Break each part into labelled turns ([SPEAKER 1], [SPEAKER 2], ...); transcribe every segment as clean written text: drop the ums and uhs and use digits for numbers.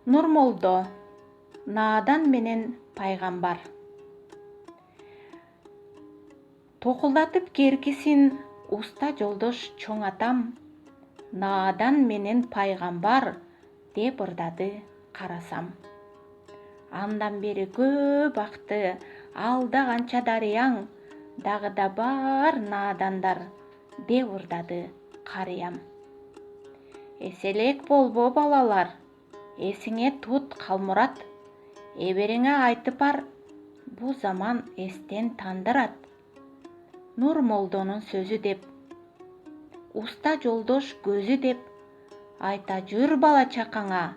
[SPEAKER 1] Нурмолдо, наадан менен пайгамбар. Токулдатып керкисин уста жолдош чоң атам, наадан менен пайгамбар деп ырдады карасам. Андан бери көп акты алда канча дарыяң, дагы да бар наадандар деп ырдады карыям. Эселек болбо балалар, эсиңе тут Калмурат, эбериңе айтып бар, бу заман эстен тандырат. Нурмолдонун сөзү деп, уста жолдош көзү деп, айта жүр бала чакаңа,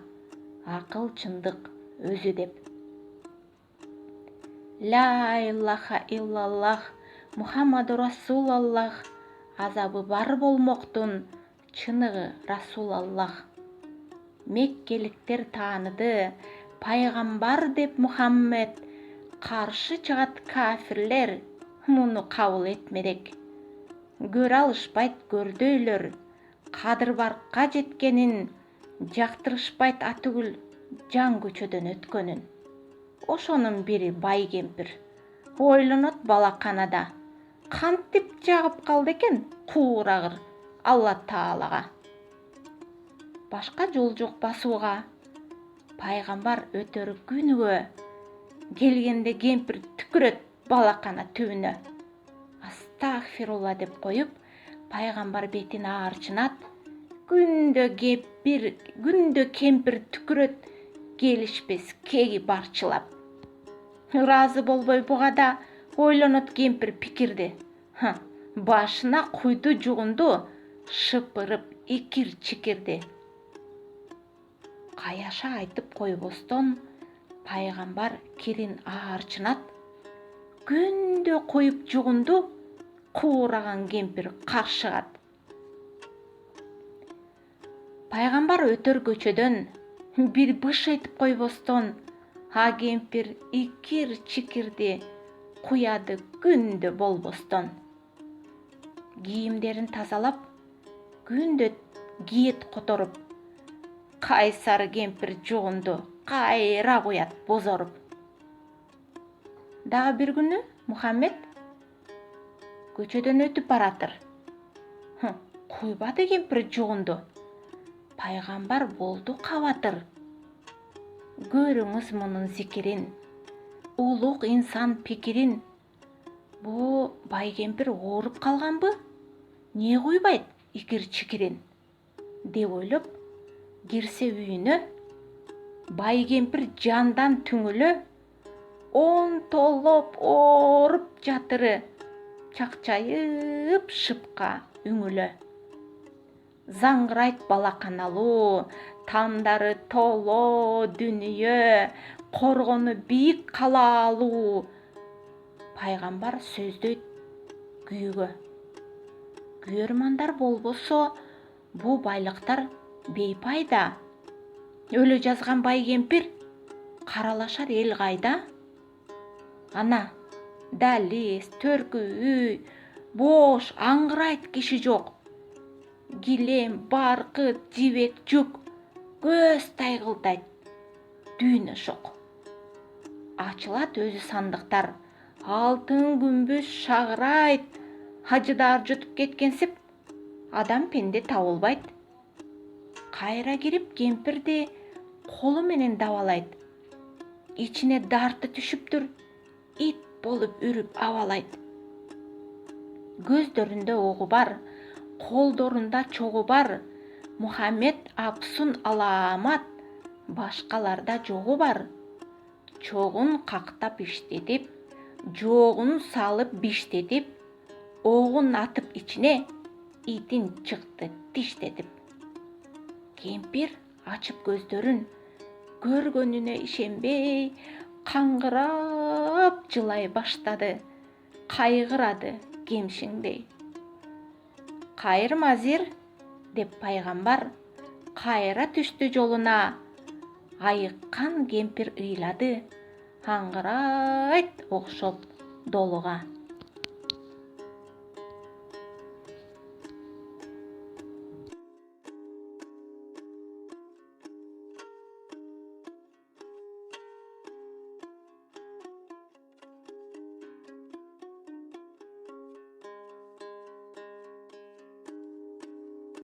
[SPEAKER 1] акыл чындык өзү деп. Ла илаха иллаллах, Мухаммаду Расулаллах, азабы бар болмоктун чыныгы Расулаллах. Меккеликтер тааныды, пайгамбар деп Мухаммед, каршы чыгат кафирлер, муну кабыл этмедек. Көрө алышпайт көрдөйлөр, Кадырбаркка жеткенин, жактырышпайт атүгүл жан көчөдөн өткөнүн. Ошонун бири бай кемпир. Ойлонот балаканада, кантип жагып калды экен куурагыр Алла Таалага. Башка жол жок басууга, пайгамбар өтөр күнүгө келгенде кемпир түкүрөт балакана түбүнө. Астагфирулла деп коюп, пайгамбар бетин аарчынат. Күндө кемпир түкүрөт, келишпес кеги барчылап. Ыраазы болбой буга да ойлонот кемпир пикирди. Башына куйду жугунду, шыпырып икир чикирди. Каяша айтып койбостон, пайгамбар кирин аарчынат. Күндө куюп жугунду, куураган кемпир каршыгат. Пайгамбар өтөр көчөдөн бир быш айтып койбостон, а кемпир икир чикирди, куяды күндө болбостон. Кийимдерин тазалап, күндө киет которуп, кайсар кемпир жугунду кайра куят бозоруп. Дагы бир күнү Мухаммед көчөдөн өтүп баратыр. Куйбады кемпир жугунду. Пайгамбар болду кабатыр. Көрүңүз мунун зикирин, улуг инсан пикирин. Бу бай кемпир ооруп калганбы? Не куйбайт икир чикирин? Деп ойлоп, кирсе үйүнө, бай кемпир жандан түңүлө, онтолоп ооруп жатыры, чакчайып шыпка үңүлө. Заңгырайт балаканалуу, тамдары толо дүнүйө, коргону бийик калаалуу. Пайгамбар сөздөйт күйгө. Күйөрмандар болбосо, бу байлыктар бейпайда. Өлө жазган бай кемпир, каралашар эл кайда? Ана, дализ, төркү үй, бош, аңгырайт киши жок. Килем, баркыт, жибек, жүк, көз тайгылдайт, дүйнө шок. Ачылат өзү сандыктар, алтын күмбүз шагырайт, хажыдар жутуп кеткенсип, адам пенде табылбайт. Кайра кирип кемпирди колу менен дабалайт. Ичине дарты түшүптүр, ит болуп үрүп абалайт. Көздөрүндө огу бар, колдорунда чогу бар. Мухаммед апсун аламат, башкаларда жогу бар. Чогун кактап иштетип, жогун салып биштетип, огун атып ичине, итин чыкты тиштетип. Кемпир ачып көздөрүн, көргөнүнө ишенбей, каңгырап жылай баштады, кайгырады кемшиңдей. Кайыр мазир деп пайгамбар кайра түштү жолуна. Айыккан кемпир ыйлады, аңгырайт окшоп долуга.